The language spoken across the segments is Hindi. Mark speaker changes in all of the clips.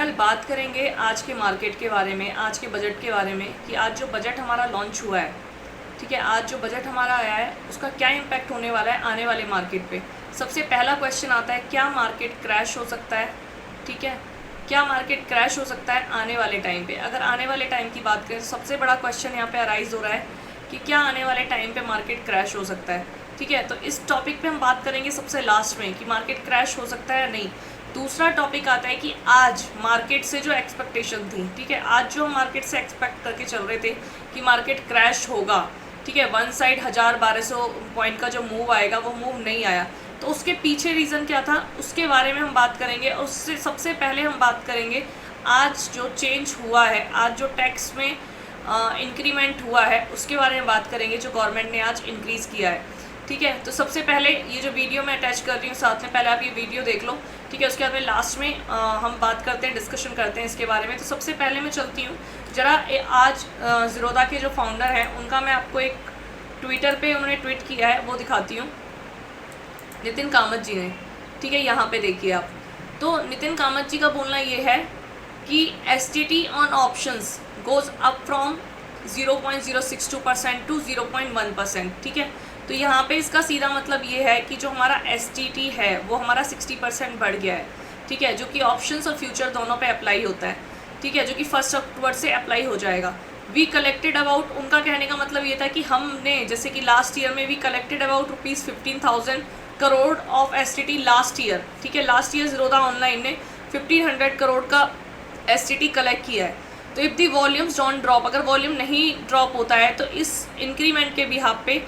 Speaker 1: बात करेंगे आज के मार्केट के बारे में, आज के बजट के बारे में कि आज जो बजट हमारा लॉन्च हुआ है, ठीक है, आज जो बजट हमारा आया है उसका क्या इम्पैक्ट होने वाला है आने वाले मार्केट पे। सबसे पहला क्वेश्चन आता है, क्या मार्केट क्रैश हो सकता है? ठीक है, क्या मार्केट क्रैश हो सकता है आने वाले टाइम पे? अगर आने वाले टाइम की बात करें तो सबसे बड़ा क्वेश्चन यहाँ पे अराइज हो रहा है कि क्या आने वाले टाइम पे मार्केट क्रैश हो सकता है। ठीक है, तो इस टॉपिक पे हम बात करेंगे सबसे लास्ट में कि मार्केट क्रैश हो सकता है या नहीं। दूसरा टॉपिक आता है कि आज मार्केट से जो एक्सपेक्टेशन थी, ठीक है, आज जो हम मार्केट से एक्सपेक्ट करके चल रहे थे कि मार्केट क्रैश होगा, ठीक है, वन साइड 1000-1200 पॉइंट का जो मूव आएगा वो मूव नहीं आया, तो उसके पीछे रीज़न क्या था उसके बारे में हम बात करेंगे। और उससे सबसे पहले हम बात करेंगे आज जो चेंज हुआ है, आज जो टैक्स में इंक्रीमेंट हुआ है उसके बारे में बात करेंगे, जो गवर्नमेंट ने आज इंक्रीज़ किया है। ठीक है, तो सबसे पहले ये जो वीडियो मैं अटैच कर रही हूँ साथ में, पहले आप ये वीडियो देख लो, ठीक है, उसके बाद में लास्ट में हम बात करते हैं, डिस्कशन करते हैं इसके बारे में। तो सबसे पहले मैं चलती हूँ ज़रा आज ज़ीरोधा के जो फाउंडर हैं उनका मैं आपको एक ट्विटर पे उन्होंने ट्वीट किया है वो दिखाती हूँ, नितिन कामत जी ने। ठीक है, यहाँ पे देखिए आप, तो नितिन कामत जी का बोलना ये है कि STT on options goes up from 0.062% to 0.1%। ठीक है, तो यहाँ पे इसका सीधा मतलब ये है कि जो हमारा STT है वो हमारा 60% बढ़ गया है। ठीक है, जो कि ऑप्शंस और फ्यूचर दोनों पे अप्लाई होता है। ठीक है, जो कि 1 अक्टूबर से अप्लाई हो जाएगा। वी कलेक्टेड अबाउट, उनका कहने का मतलब ये था कि हमने जैसे कि लास्ट ईयर में we collected about ₹15,000 crore of STT last year. ठीक है, लास्ट ईयर ज़ीरोधा ऑनलाइन ने 1500 करोड़ का STT कलेक्ट किया है। तो if the volumes don't drop, अगर वॉल्यूम नहीं ड्रॉप होता है तो इस इंक्रीमेंट के बिहाफ पे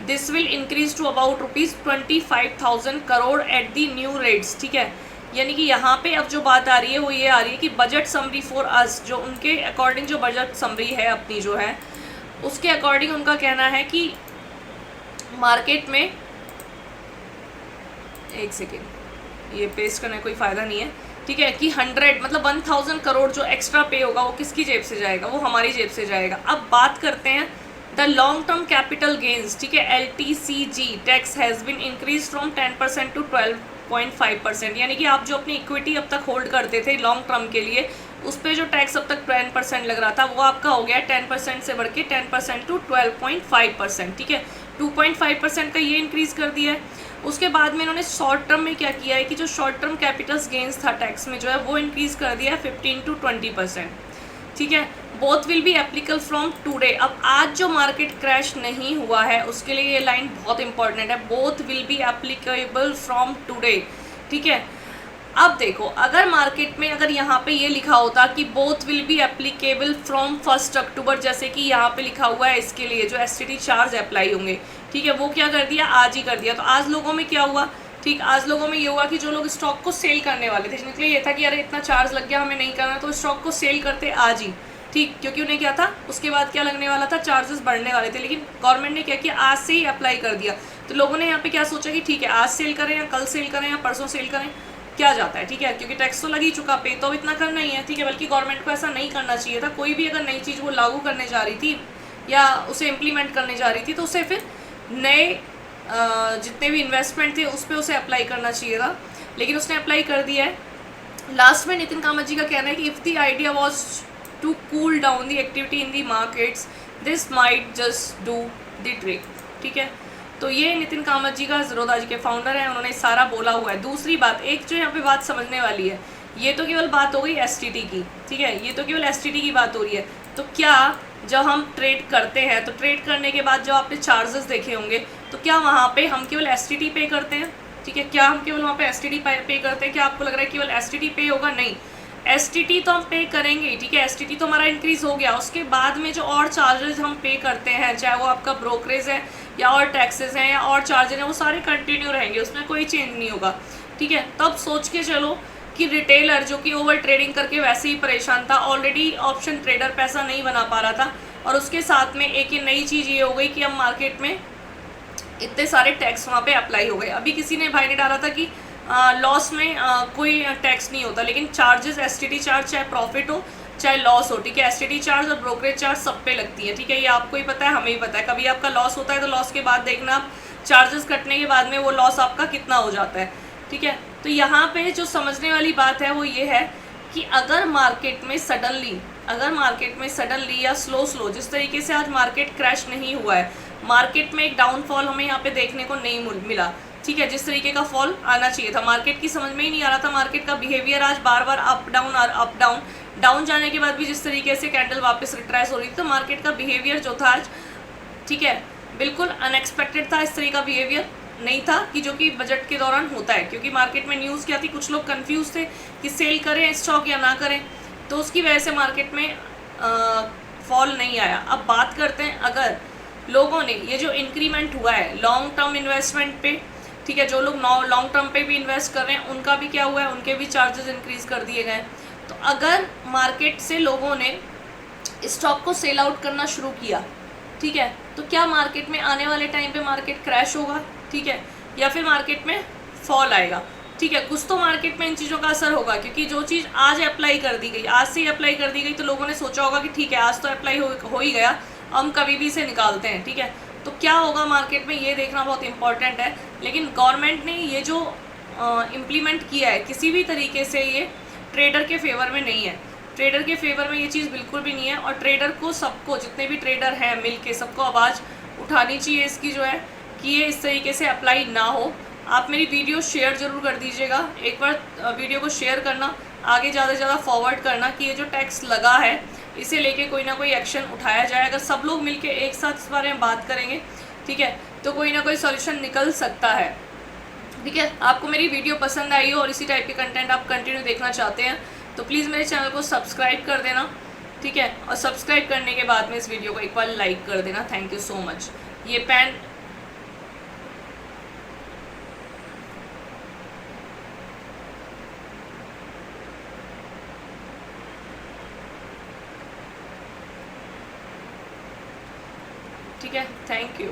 Speaker 1: this will increase to about ₹25,000 crore at the new rates. ठीक है, यानी कि यहाँ पे अब जो बात आ रही है वो ये आ रही है कि बजट समरी फॉर अस, जो उनके अकॉर्डिंग जो बजट समरी है अपनी जो है उसके अकॉर्डिंग उनका कहना है कि मार्केट में, एक सेकेंड, ये पेस्ट करने कोई फ़ायदा नहीं है। ठीक है, कि 100 मतलब 1000 करोड़ जो एक्स्ट्रा पे होगा वो किसकी जेब से जाएगा? वो हमारी जेब से जाएगा। अब बात करते हैं the long term capital gains. ठीक है, LTCG tax has been increase from 10% to 12.5%। यानी कि आप जो अपनी इक्विटी अब तक होल्ड करते थे लॉन्ग टर्म के लिए, उस पर जो टैक्स अब तक 10% लग रहा था वो आपका हो गया 10% से बढ़ के 10% टू 12.5%। ठीक है, 2.5% का ये इंक्रीज़ कर दिया है। उसके बाद में इन्होंने शॉर्ट टर्म में क्या किया है कि जो शॉर्ट टर्म कैपिटल्स गेंस था टैक्स में जो है वो इंक्रीज़ कर दिया है 15 टू 20%। ठीक है, both will be applicable from today. अब आज जो मार्केट क्रैश नहीं हुआ है उसके लिए ये लाइन बहुत इंपॉर्टेंट है, both will be applicable from today. ठीक है, अब देखो अगर मार्केट में अगर यहाँ पे ये लिखा होता कि both will be applicable from 1 अक्टूबर, जैसे कि यहाँ पे लिखा हुआ है इसके लिए जो STT चार्ज अप्लाई होंगे, ठीक है, वो क्या कर दिया, आज ही कर दिया। तो आज लोगों में क्या हुआ, ठीक, आज लोगों में ये हुआ कि जो लोग स्टॉक को सेल करने वाले थे, जिनके लिए ये था कि अरे इतना चार्ज लग गया हमें नहीं करना, तो स्टॉक को सेल करते आज ही। ठीक, क्योंकि उन्हें क्या था उसके बाद क्या लगने वाला था, चार्जेस बढ़ने वाले थे, लेकिन गवर्नमेंट ने क्या किया, आज से ही अप्लाई कर दिया। तो लोगों ने यहाँ पे क्या सोचा कि ठीक है आज सेल करें या कल सेल करें या परसों सेल करें, क्या जाता है। ठीक है, क्योंकि टैक्स तो लग ही चुका, पे तो इतना करना ही है। ठीक है, बल्कि गवर्नमेंट को ऐसा नहीं करना चाहिए था। कोई भी अगर नई चीज़ वो लागू करने जा रही थी या उसे इम्प्लीमेंट करने जा रही थी तो उसे फिर नए जितने भी इन्वेस्टमेंट थे उस पर उसे अप्लाई करना चाहिए था, लेकिन उसने अप्लाई कर दिया है। लास्ट में नितिन कामत जी का कहना है कि if the idea was to cool down the activity in the markets this might just do the trick. ठीक है, तो ये नितिन कामत जी का ज़ीरोधा जी के फाउंडर हैं, उन्होंने सारा बोला हुआ है। दूसरी बात, एक जो यहाँ पे बात समझने वाली है, ये तो केवल बात हो गई STT की। ठीक है, ये तो केवल STT की बात हो रही है। तो क्या जब हम ट्रेड करते हैं तो ट्रेड करने के बाद जो आपने चार्जेस देखे होंगे, तो क्या वहाँ पे हम केवल STT पे करते हैं? ठीक है, क्या हम केवल वहाँ पे STT पे करते हैं? क्या आपको लग रहा है केवल STT पे होगा? नहीं, STT तो हम पे करेंगे। ठीक है, STT तो हमारा इंक्रीज़ हो गया, उसके बाद में जो और चार्जेस हम पे करते हैं, चाहे वो आपका ब्रोकरेज है या और टैक्सेस हैं या और चार्जेस हैं, वो सारे कंटिन्यू रहेंगे, उसमें कोई चेंज नहीं होगा। ठीक है, तब सोच के चलो कि रिटेलर जो कि ओवर ट्रेडिंग करके वैसे ही परेशान था, ऑलरेडी ऑप्शन ट्रेडर पैसा नहीं बना पा रहा था, और उसके साथ में एक नई चीज़ ये हो गई कि अब मार्केट में इतने सारे टैक्स वहाँ पे अप्लाई हो गए। अभी किसी ने भाई ने डाला था कि लॉस में कोई टैक्स नहीं होता, लेकिन चार्जेस STT चार्ज चाहे प्रॉफिट हो चाहे लॉस हो, ठीक है, STT चार्ज और ब्रोकरेज चार्ज सब पे लगती है। ठीक है, ये आपको ही पता है, हमें ही पता है। कभी आपका लॉस होता है तो लॉस के बाद देखना आप चार्जेस कटने के बाद में वो लॉस आपका कितना हो जाता है। ठीक है, तो यहाँ पे जो समझने वाली बात है वो ये है कि अगर मार्केट में सडनली या स्लो जिस तरीके से आज मार्केट क्रैश नहीं हुआ है, मार्केट में एक डाउनफॉल हमें यहाँ पे देखने को नहीं मिला, ठीक है, जिस तरीके का फॉल आना चाहिए था, मार्केट की समझ में ही नहीं आ रहा था। मार्केट का बिहेवियर आज बार बार अप डाउन जाने के बाद भी जिस तरीके से कैंडल वापस रिट्रेस हो रही थी, तो मार्केट का बिहेवियर जो था आज, ठीक है, बिल्कुल अनएक्सपेक्टेड था। इस तरह का बिहेवियर नहीं था कि जो कि बजट के दौरान होता है, क्योंकि मार्केट में न्यूज़ क्या थी, कुछ लोग कंफ्यूज थे कि सेल करें स्टॉक या ना करें, तो उसकी वजह से मार्केट में फॉल नहीं आया। अब बात करते हैं, अगर लोगों ने ये जो इंक्रीमेंट हुआ है लॉन्ग टर्म इन्वेस्टमेंट पे, ठीक है, जो लोग लॉन्ग टर्म पे भी इन्वेस्ट कर रहे हैं उनका भी क्या हुआ है, उनके भी चार्जेस इंक्रीज कर दिए गए। तो अगर मार्केट से लोगों ने स्टॉक को सेल आउट करना शुरू किया, ठीक है, तो क्या मार्केट में आने वाले टाइम पे मार्केट क्रैश होगा, ठीक है, या फिर मार्केट में फॉल आएगा, ठीक है, कुछ तो मार्केट में इन चीज़ों का असर होगा, क्योंकि जो चीज़ आज अप्लाई कर दी गई, आज से ही अप्लाई कर दी गई, तो लोगों ने सोचा होगा कि ठीक है आज तो अप्लाई हो ही गया, हम कभी भी इसे निकालते हैं, ठीक है, तो क्या होगा मार्केट में ये देखना बहुत इंपॉर्टेंट है। लेकिन गवर्नमेंट ने ये जो इम्प्लीमेंट किया है किसी भी तरीके से ये ट्रेडर के फेवर में नहीं है, ट्रेडर के फेवर में ये चीज़ बिल्कुल भी नहीं है। और ट्रेडर को, सबको, जितने भी ट्रेडर हैं मिल के, सबको आवाज़ उठानी चाहिए इसकी, जो है कि ये इस तरीके से अप्लाई ना हो। आप मेरी वीडियो शेयर ज़रूर कर दीजिएगा, एक बार वीडियो को शेयर करना, आगे ज़्यादा से ज़्यादा फॉरवर्ड करना कि ये जो टैक्स लगा है इसे लेके कोई ना कोई एक्शन उठाया जाए। अगर सब लोग मिलके एक साथ इस बारे में बात करेंगे, ठीक है, तो कोई ना कोई सॉल्यूशन निकल सकता है, ठीक है। आपको मेरी वीडियो पसंद आई हो और इसी टाइप के कंटेंट आप कंटिन्यू देखना चाहते हैं तो प्लीज़ मेरे चैनल को सब्सक्राइब कर देना, ठीक है, और सब्सक्राइब करने के बाद में इस वीडियो को एक बार लाइक कर देना। Thank you so much. ये पेन ठीक है, थैंक यू।